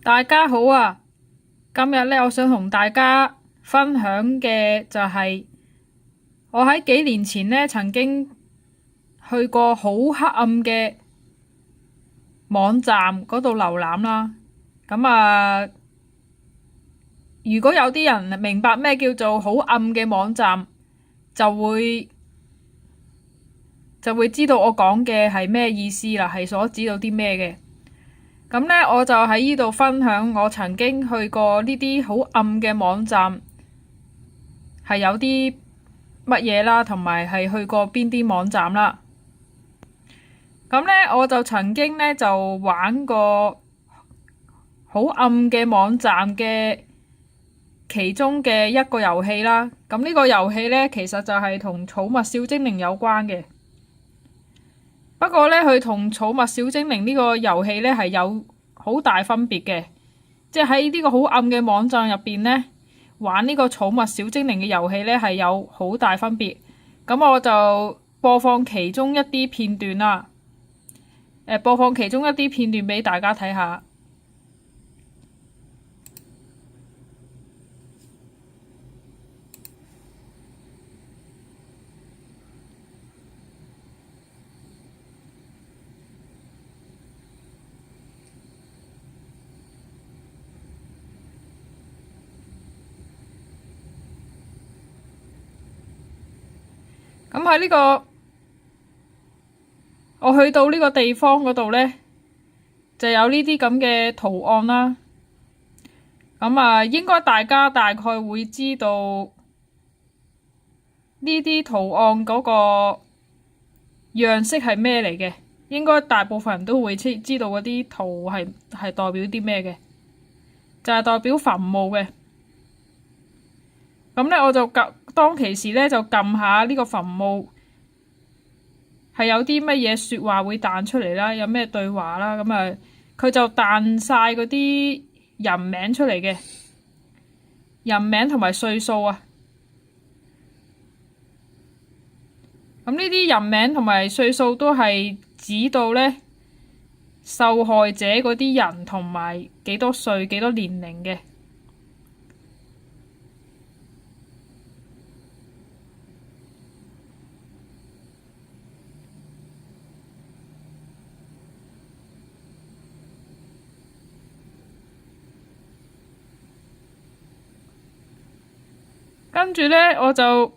大家好啊！今日咧，我想同大家分享嘅就係我喺幾年前咧，曾經去過好黑暗嘅網站嗰度瀏覽啦。咁啊，如果有啲人明白咩叫做好暗嘅網站，就會知道我講嘅係咩意思啦，係所指到啲咩嘅。咁呢，我就喺呢度分享我曾經去過呢啲好暗嘅網站係有啲乜嘢啦，同埋係去過邊啲網站啦。咁呢，我就曾經呢就玩過好暗嘅網站嘅其中嘅一個遊戲啦。咁呢個遊戲呢，其實就係同寵物小精靈有關嘅。不過呢，佢同寵物小精靈呢個遊戲呢係有好大分別嘅，即係喺呢個好暗嘅網站入邊呢，玩呢個寵物小精靈嘅遊戲呢係有好大分別。咁我就播放其中一啲片段啦，播放其中一啲片段俾大家睇下。咁喺呢個我去到呢個地方嗰度呢，就有呢啲咁嘅圖案啦。咁啊，應該大家大概會知道呢啲圖案嗰個樣式係咩嚟嘅。應該大部分人都會知道嗰啲圖係代表啲咩嘅，就係代表墳墓嘅。咁呢，我就當其時呢，就撳下呢個墳墓，係有啲乜嘢説話會彈出嚟啦，有咩對話啦。咁啊，佢就彈晒嗰啲人名出嚟嘅，人名同埋歲數啊。咁呢啲人名同埋歲數都係指到呢受害者嗰啲人同埋幾多歲、幾多年齡嘅。跟住呢，我就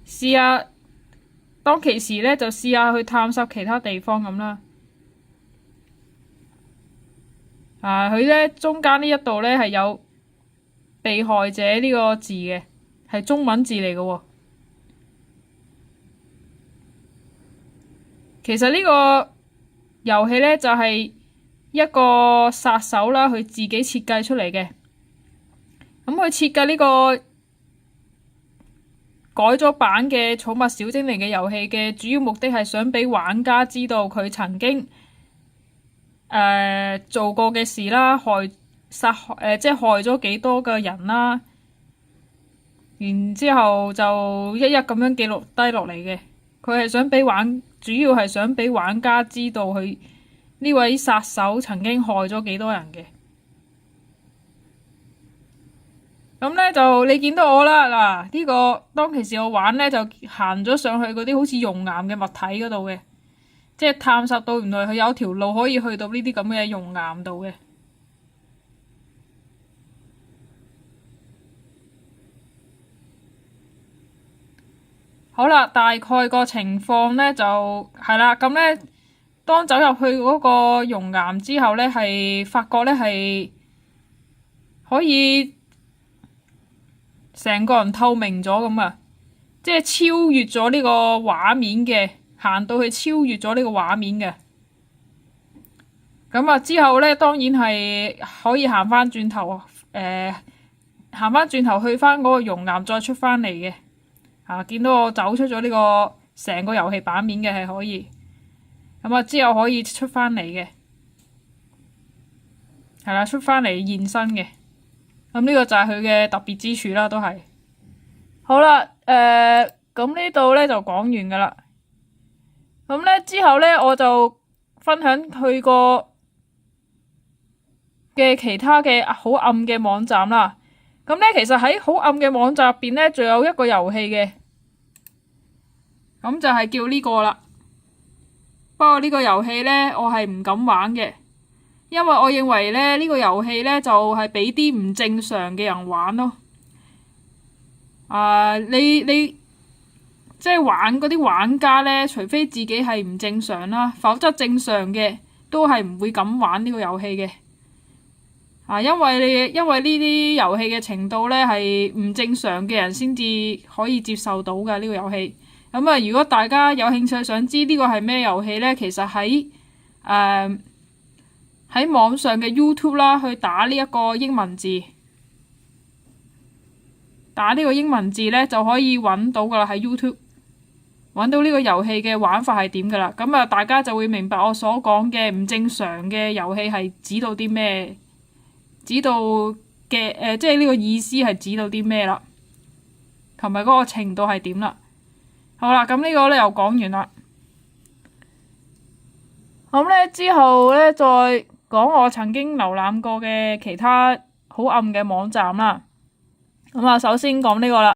試下，當其時呢，就試下去探索其他地方咁啦。佢呢中間呢一度呢係有被害者呢個字嘅，係中文字嚟嘅喎。其實呢個遊戲呢，就係一個殺手啦，佢自己設計出嚟嘅。咁佢設計呢個改咗版嘅寵物小精靈嘅遊戲嘅主要目的係想俾玩家知道佢曾經做過嘅事啦，即係害咗幾多個人啦，然之後就一一咁樣記錄低落嚟嘅。佢係想俾主要係想俾玩家知道佢呢位殺手曾經害咗幾多人嘅。咁呢，就你見到我啦，嗱，呢個當其時我玩呢，就行咗上去嗰啲好似熔岩嘅物體嗰度嘅，即係探索到原來佢有條路可以去到呢啲咁嘅熔岩度嘅。好啦，大概個情況呢就係啦，咁呢，當走入去嗰個熔岩之後呢，係發覺呢係可以成個人透明咗咁啊，即係超越咗呢個畫面嘅，行到去超越咗呢個畫面嘅。咁啊之後呢，當然係可以行翻轉頭，行翻轉頭去翻嗰個熔岩再出翻嚟嘅。見到我走出咗呢個成個遊戲版面嘅係可以，咁啊之後可以出翻嚟嘅，係啦，出翻嚟現身嘅。咁呢個就係佢嘅特別之處啦，都係。好啦，咁呢度呢就講完噶啦。咁呢之後呢，我就分享去過嘅其他嘅好暗嘅網站啦。咁咧，其實喺好暗嘅網站入邊咧，仲有一個遊戲嘅，咁就係叫呢個啦。不過呢個遊戲咧，我係唔敢玩嘅，因為我認為咧呢個遊戲咧就係俾啲唔正常嘅人玩咯。你即係玩嗰啲玩家咧，除非自己係唔正常啦，否則正常嘅都係唔會敢玩呢個遊戲嘅。因為呢啲遊戲嘅程度咧係唔正常嘅人先至可以接受到嘅呢個遊戲。咁啊，如果大家有興趣想知呢個係咩遊戲咧，其實喺網上嘅 YouTube 啦，去打呢一個英文字，打呢個英文字咧就可以揾到噶啦，喺 YouTube 揾到呢個遊戲嘅玩法係點噶啦。咁啊，大家就會明白我所講嘅唔正常嘅遊戲係指到啲咩。指到嘅即係呢個意思係指到啲咩啦，同埋嗰個程度係點啦。好啦，咁呢個咧又講完啦。咁咧之後咧再講我曾經瀏覽過嘅其他好暗嘅網站啦。咁啊，首先講呢個啦。